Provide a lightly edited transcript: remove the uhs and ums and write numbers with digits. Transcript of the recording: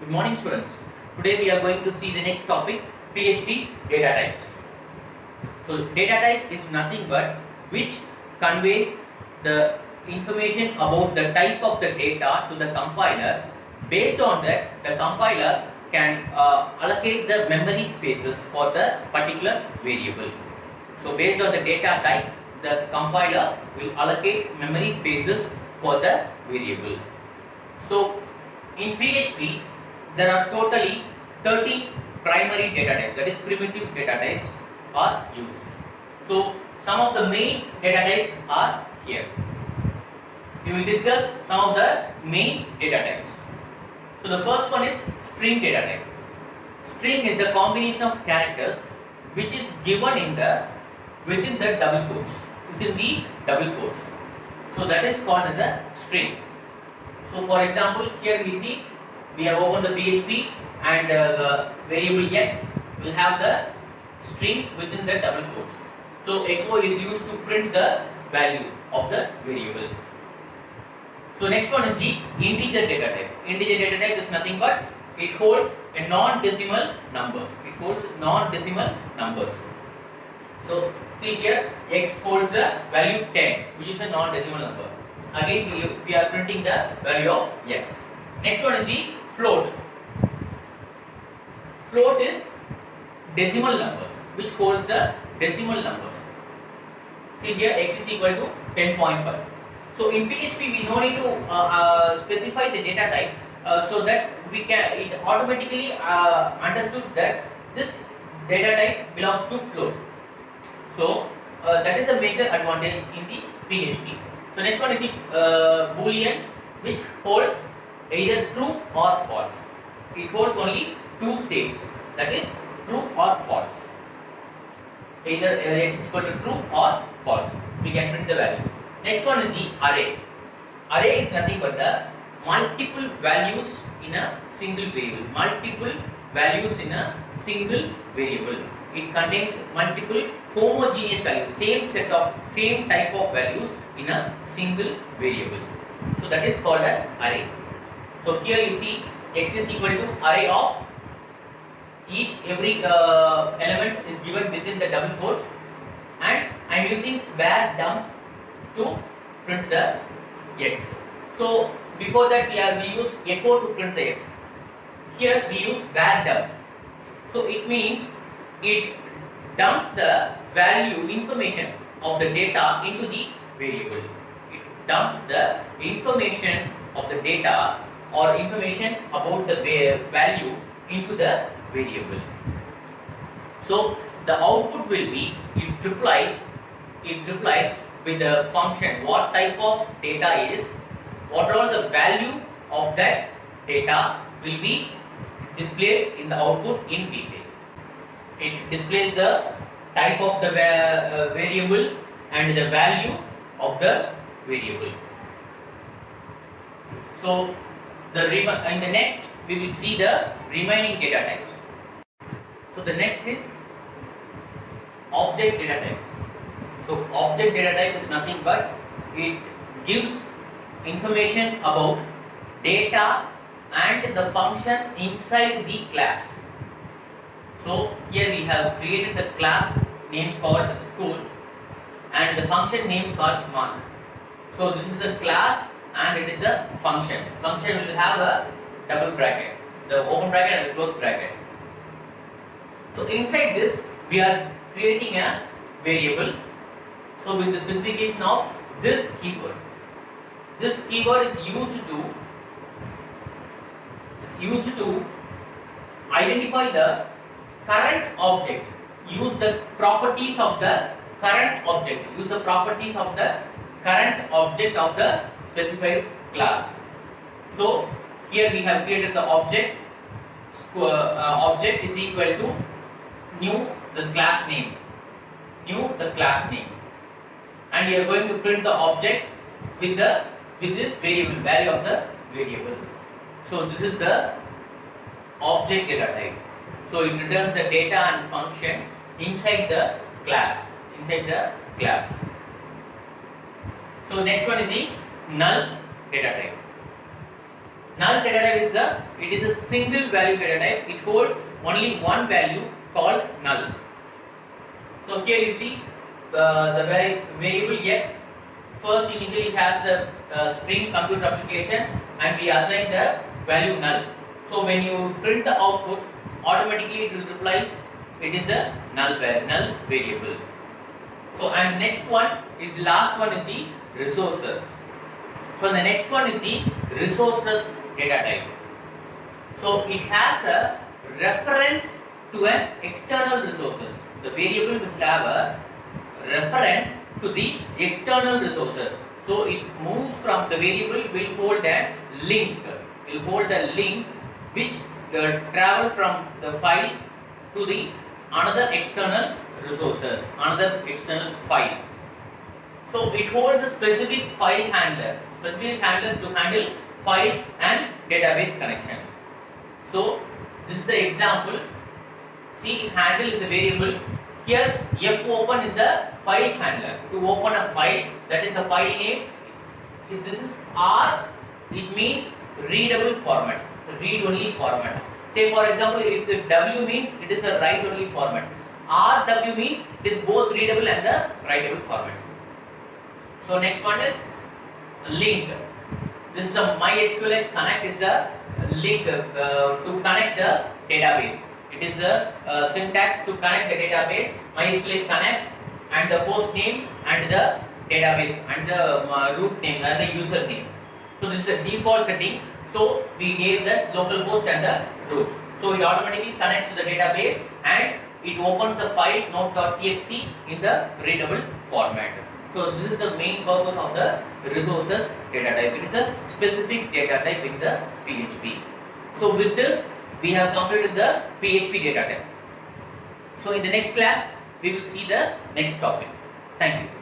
Good morning, students. Today we are going to see the next topic, PHP data types. So data type is nothing but which conveys the information about the type of the data to the compiler. Based on that, the compiler can allocate the memory spaces for the particular variable. So based on the data type, the compiler will allocate memory spaces for the variable. So in PHP, there are totally 30 primary data types, that is primitive data types are used. So some of the main data types are here. We will discuss some of the main data types. So the first one is string data type. String is a combination of characters which is given in the within the double quotes. So that is called as a string. So for example, here we see we have opened the PHP and the variable x will have the string within the double quotes. So echo is used to print the value of the variable. So next one is the integer data type. Integer data type is nothing but it holds a non-decimal numbers. So see here x holds the value 10, which is a non-decimal number. Again we are printing the value of x. Next one is the float. Float is decimal numbers, which holds the decimal numbers. See here x is equal to 10.5. So in PHP we no need to specify the data type, so that we can it automatically understood that this data type belongs to float. So that is the major advantage in the PHP. So next one is the boolean, which holds either true or false. It holds only two states, that is true or false. Either x is equal to true or false. We can print the value. Next one is the array. Array is nothing but the multiple values in a single variable. It contains multiple homogeneous values, same type of values in a single variable. So that is called as array. So here you see x is equal to array of every element is given within the double quotes, and I am using var dump to print the x. So before that we use echo to print the x. Here we use var dump. So it means it dump the value information of the data into the variable. It dump the information of the data or information about the value into the variable. So the output will be it replies with the function what type of data is, what are all the value of that data will be displayed in the output in detail. It displays the type of the variable and the value of the variable. So in the next we will see the remaining data types. So the next is object data type. So object data type is nothing but it gives information about data and the function inside the class. So here we have created the class name called school and the function name called mark. So this is a class and it is a function. Function will have a double bracket, the open bracket and the close bracket. So inside this we are creating a variable. So with the specification of this keyword. This keyword is used to identify the current object. Use the properties of the current object. Use the properties of the current object of the specified class. So here we have created the object. Object is equal to new the class name. And we are going to print the object with this variable, value of the variable. So this is the object data type. So it returns the data and function inside the class. So next one is the null data type. Null data type is a single value data type. It holds only one value called null. So here you see the variable x first initially has the string compute application, and we assign the value null. So when you print the output, automatically it will replace it is a null variable. So and next one is last one is the resources. So the next one is the resources data type. So it has a reference to an external resources. The variable will have a reference to the external resources. So it moves from the variable will hold a link. Will hold a link which travel from the file to the another external resources, another external file. So it holds a specific file handlers to handle files and database connection. So this is the example. See, handle is a variable. Here fopen is a file handler to open a file, that is the file name. If this is R, it means readable format, read only format. Say for example, if it's W means it is a write only format. RW means it is both readable and the writable format. So next one is link. This is the MySQL connect is the link to connect the database. It is a syntax to connect the database, MySQL connect and the host name and the database and the root name and the user name. So this is a default setting. So we gave the localhost and the root. So it automatically connects to the database and it opens a file node.txt in the readable format. So this is the main purpose of the resources data type. It is a specific data type in the PHP. So with this we have completed the PHP data type. So in the next class we will see the next topic. Thank you.